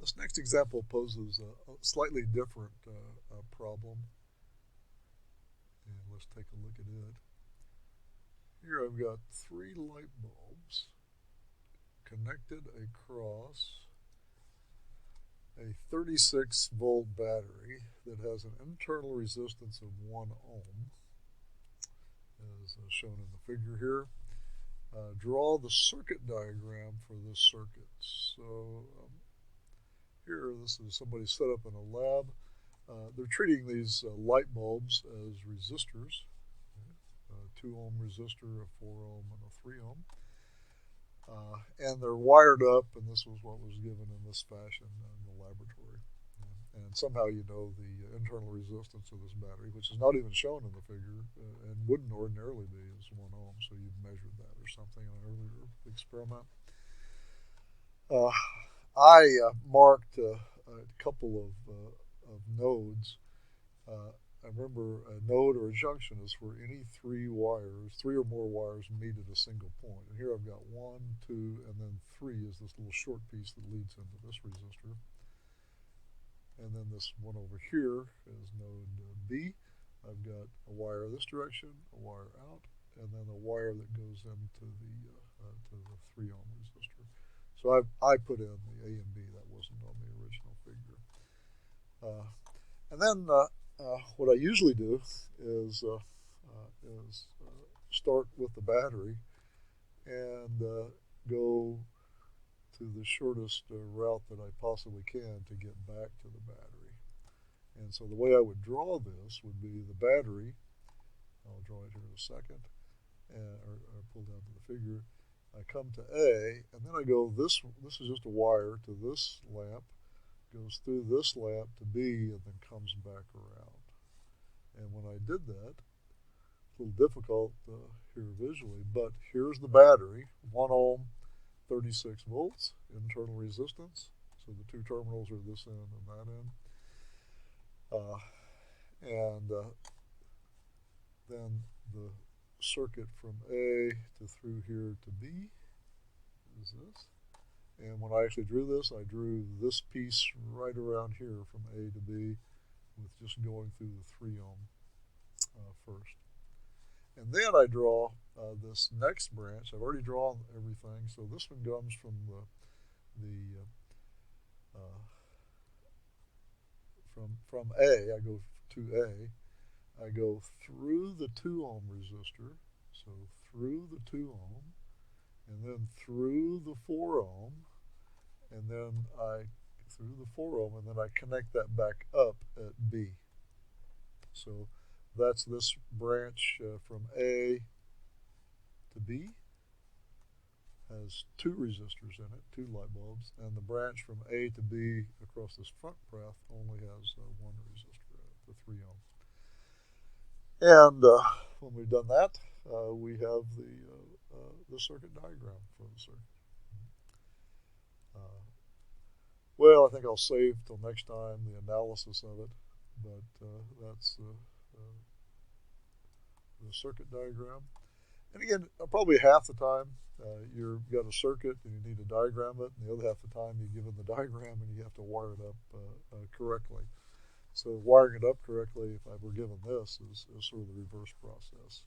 This next example poses a slightly different problem, and let's take a look at it. Here I've got three light bulbs connected across a 36-volt battery that has an internal resistance of 1 ohm, as shown in the figure here. Draw the circuit diagram for this circuit. So here, this is somebody set up in a lab. They're treating these light bulbs as resistors, a 2 ohm resistor, a 4 ohm, and a 3 ohm. And they're wired up, and this was what was given in this fashion in the laboratory. And somehow you know the internal resistance of this battery, which is not even shown in the figure, and wouldn't ordinarily be, is 1 ohm, so you'd measured that or something in an earlier experiment. I marked a couple of nodes. I remember a node or a junction is where any three or more wires meet at a single point. And here I've got 1, 2, and then 3 is this little short piece that leads into this resistor. And then this one over here is node B. I've got a wire this direction, a wire out, and then a wire that goes into the 3 ohm resistor. So I put in the A and B. That wasn't on the original figure. And then what I usually do is start with the battery and go to the shortest route that I possibly can to get back to the battery. And so the way I would draw this would be the battery. I'll draw it here in a second, or pull down to the figure. I come to A, and then I go this is just a wire to this lamp, goes through this lamp to B, and then comes back around. And when I did that, it's a little difficult here visually, but here's the battery, 1 ohm, 36 volts, internal resistance. So the two terminals are this end and that end. Then the circuit from A to through here to B is this. And when I actually drew this, I drew this piece right around here from A to B with just going through the 3 ohm first. And then I draw this next branch. I've already drawn everything, so this one comes from from A. I go to A. I go through the 2 ohm resistor, so through the 2 ohm, and then through the 4 ohm, and then through the 4 ohm, and then I connect that back up at B. So that's this branch from A to B has 2 resistors in it, 2 light bulbs, and the branch from A to B across this front path only has 1 resistor in it, the 3 ohm. And when we've done that, we have the circuit diagram for the circuit. Well, I think I'll save till next time the analysis of it, but that's the circuit diagram. And again, probably half the time you've got a circuit and you need to diagram it, and the other half the time you're given the diagram and you have to wire it up correctly. So wiring it up correctly, if I were given this, is sort of the reverse process.